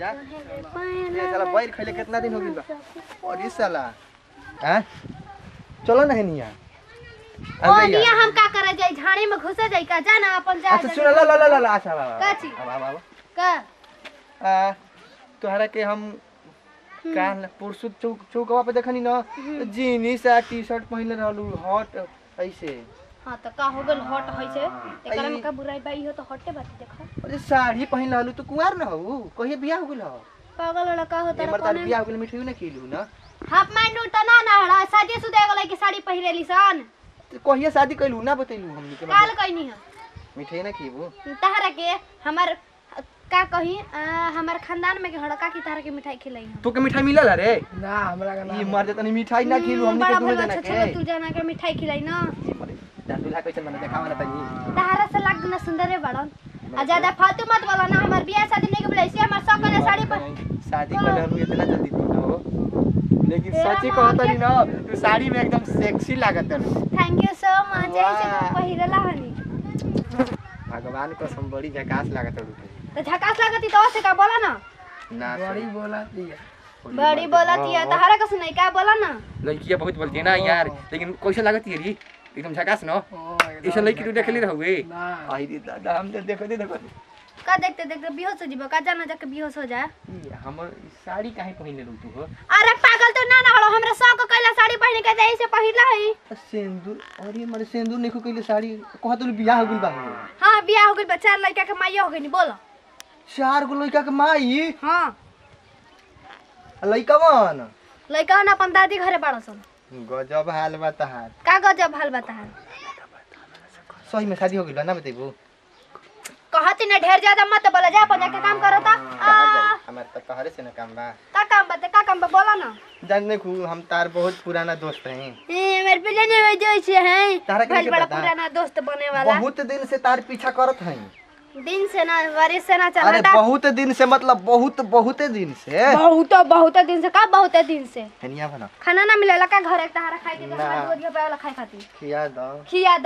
जा ये साला बैर खइले कितना दिन हो गइल बा और इस साला हैं चलो ना हेनिया ओनिया हम का करे जाई झाड़ी में घुसे जाई का जाना अपन जा अच्छा सुन ला अच्छा बाबा काची बाबा का तोहरा के हम कान पुरसुत चौकवा पे देखनी ना जीन्स आ टी-शर्ट पहनले रहलू हॉट ऐसे हां त का हो गेल हॉट होई छे एकरा में का बुराई बाई हो त हॉटे बात देख अरे साड़ी पहन रहलू तो कुंवार न हो कहिए बियाह हो गेल हो पागल वाला का होता हमर तार बियाह हो गेल मिठियो न खिलू ना हाफ माइंड उठ ना ना हड़ा शादी सुदा गेलै के साड़ी पहिरेली सन तो कहिए शादी कइलू ना बतैलू हमनी के काल कइनी है मिठाई ना खीबू तहरा के हमर का कही हमर खानदान में के हड़का की तरह के मिठाई खिलाई हम तो के मिठाई मिलल रे ना हमरा का ना ई मर जतनी मिठाई ना खिलू हमनी के दूर जना के तू जना के मिठाई खिलाई ना दूल्हा कैसे मन देखावा ना तनी तहरा से लाग ना सुंदर रे बड़न आ ज्यादा फालतू मत बोला ना हमर बियाह शादी नहीं के बोले से हमर सब ने साड़ी पर शादी कर हम इतना जल्दी तू हो लेकिन सच्ची कहतनी ना तू साड़ी में एकदम सेक्सी लागत है थैंक यू सो मच ऐसे तू पहिरला हनी भगवान कसम बड़ी झकास लागत है तो झकास लागती तो से का बोला ना ना बड़ी बोलाती है बड़ी बोलती है तहरा का सुनाई का बोला ना लड़कियां बहुत बोलती है ना यार लेकिन कैसे लागती है री एकदम झकास न ऐसा लड़की तू देखली रहवे ना आई रे दादा हम तो देखो का देखते देखते बेहोश हो जीबो का जाना जाके बेहोश हो जाए हमर साड़ी काहे पहनले रहू तू हो अरे पागल तो ना हड़ो हमरा शौक कैला साड़ी पहने के दे से पहिरला है सिंदूर अरे मारे सिंदूर नहीं कइले साड़ी कहत तू बियाह हो गेल बा हां बियाह हो गइल बा चार लड़का के माई हो गइनी बोलो चार गो लड़का के माई हां लड़का वन लड़का ना अपन दादी घरे बाड़सन गजब हाल बा तहार का गजब हाल बता है सही में शादी हो गेल ना बतेबू कहती ना ढेर ज्यादा मत बोला जा अपन जाके काम करता हमार त तहरे से ना काम बा का काम बा बोला ना जानने को हम तार बहुत पुराना दोस्त हैं ए मेरे पीछे नहीं हो जो से है तारा के बहुत बड़ा पता पुराना दोस्त बने वाला बहुत दिन से तार पीछा करत हैं दिन से ना वर्ष से ना चला अरे बहुत दिन से मतलब बहुत दिन से बहुत दिन से का बहुत दिन से हनिया बना खाना ना मिलेला का घर एक तहरा खाए के ना। तो दूध के पावला खाए खाती खिया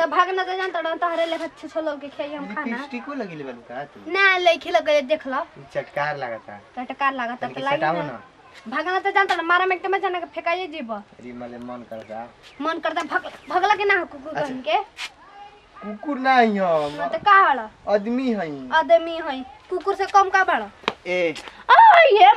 दो भागना तो जानत रह तहरे ले छो लोग के खाई हम खाना लिपस्टिको लगिले बालू का तू ना लइखी लगे देख लो चटकार लागता टटकार लागत तनिक त लागी सटाओ ना भागना तो जानत रह मारा में एकदम जाना के फेकाई जीव अरे मले मन करता मन करता भगला के ना कुकुर कहन के कुकुर नहीं हम तो का हड़ा आदमी हई आदमी है कुकुर से कम का बड़ा ए ये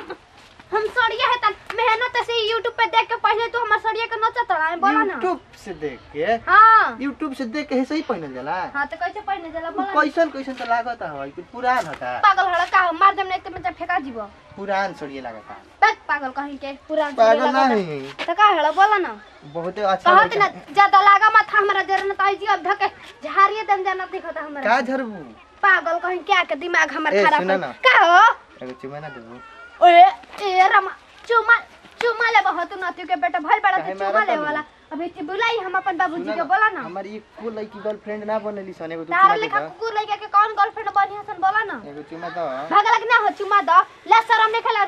हम सड़िया है त मेहनत से YouTube पे देख के पहले तू हमर सड़िया के नचत रहा बोला ना YouTube से देख के हां YouTube से देख के ऐसे ही पहनल जाला हां तो कैसे पहने जाला बोला कैसन तो लागत है कुछ पुरान हटा पागल हड़ा का मार देम नहीं तो फेंका जीवो पुरान सड़िए लागता बस पागल कहीं के पुरान पागल नहीं तो का हड़ा बोला ना बहुत अच्छा कहत ना ज्यादा लागा मत हमरा जरन ताई जी अब धके झारिए दम जाना दिखत हमरा का झरबू पागल कहीं क्या के दिमाग हमर ए, खराब सुना है ना। का हो एगो चुमा ना देबू ओए ए रमा चुमा ले बहुत नतियो के बेटा भल बड़ा काहे चुमा मारत ले हलू? वाला अभी ते बुलाई हम अपन बाबूजी के बोला ना हमारी एक फुल लड़की गर्लफ्रेंड ना बनली सने को तू तारा चुमा लेखा दे कुकुर लइका के कौन गर्लफ्रेंड बनी हसन बोला ना एगो चुमा दो भागला के ना हो चुमा द ले शरम नहीं खेला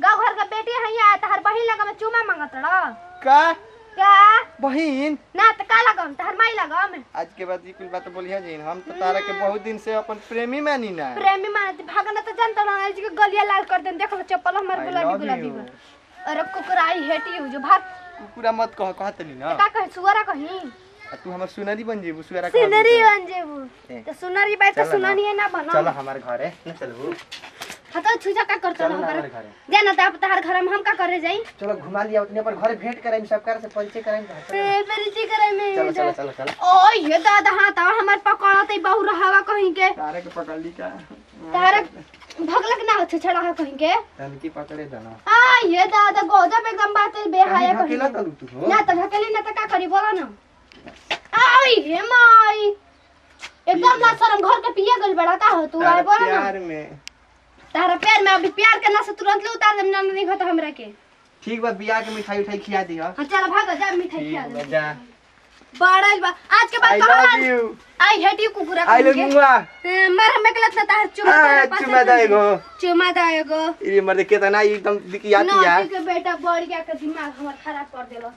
गाँव घर का बेटी है या तहर बहिन लगा में चुमा मांगत रह का क्या बहिन ना त का लगम तहर माई लगम आज के बाद ई कुल बात बोलिया जी हम तो तारा के बहुत दिन से अपन प्रेमी मानी ना प्रेमी मानत भागना तो जानत ना जी के गलिया लाल कर देन देख लो चप्पल हमर I गुलाबी love गुलाबी you. में अरे कुकुर आई हेट यू जो भाग कुकुरा मत कहत नहीं ना का कह सुअरा कहीं आ तू हमर सुनरी बन जेबू सुअरा सुनरी बन जेबू ए, तो सुनरी बाई तो चलो ना। सुननी ना बनो चलो हमारे घरे न चलबू हतो छुजा का करतो चलो ना हमारे हमारे घरे जाना त अब तहर घर में हम का करे जाई चलो घुमा लिया उतने पर घरे भेंट कराई सबकार से परिचय कराई मेरी जी करे में चलो ओ ये दादा हां त हमर पकड़ते बहु रहवा कहीं के तारे के पकड़ ली का तारे भगलक ना होछ छड़ा है कहीं के तनकी पकड़े दना आ ये दादा गजब एकदम बात बेहाया कहीं अकेला तलू तू हो ना त ढकेली ना त का करी बोला ना आई हे माई एकदम ना शर्म घर के पिए गल बड़ा का हो तू आए बोला ना प्यार में तारा प्यार में अभी प्यार करना से तुरंत ले उतार देम ना नहीं घट हमरा के ठीक बा बियाह के मिठाई उठाई खिया दी हो हां चल भाग जा मिठाई खिया ठीक दे बा जा बड़ा बा आज के आई बाद लव कहां यू आई हेट यू कुकुरा आई लव कहीं यू के मार हमें के लगता तार चुमा देगो चुमा दाएगो ये मर्द केतना एकदम दिकियाती है के बेटा बढ़ गया के दिमाग हमर खराब कर देलो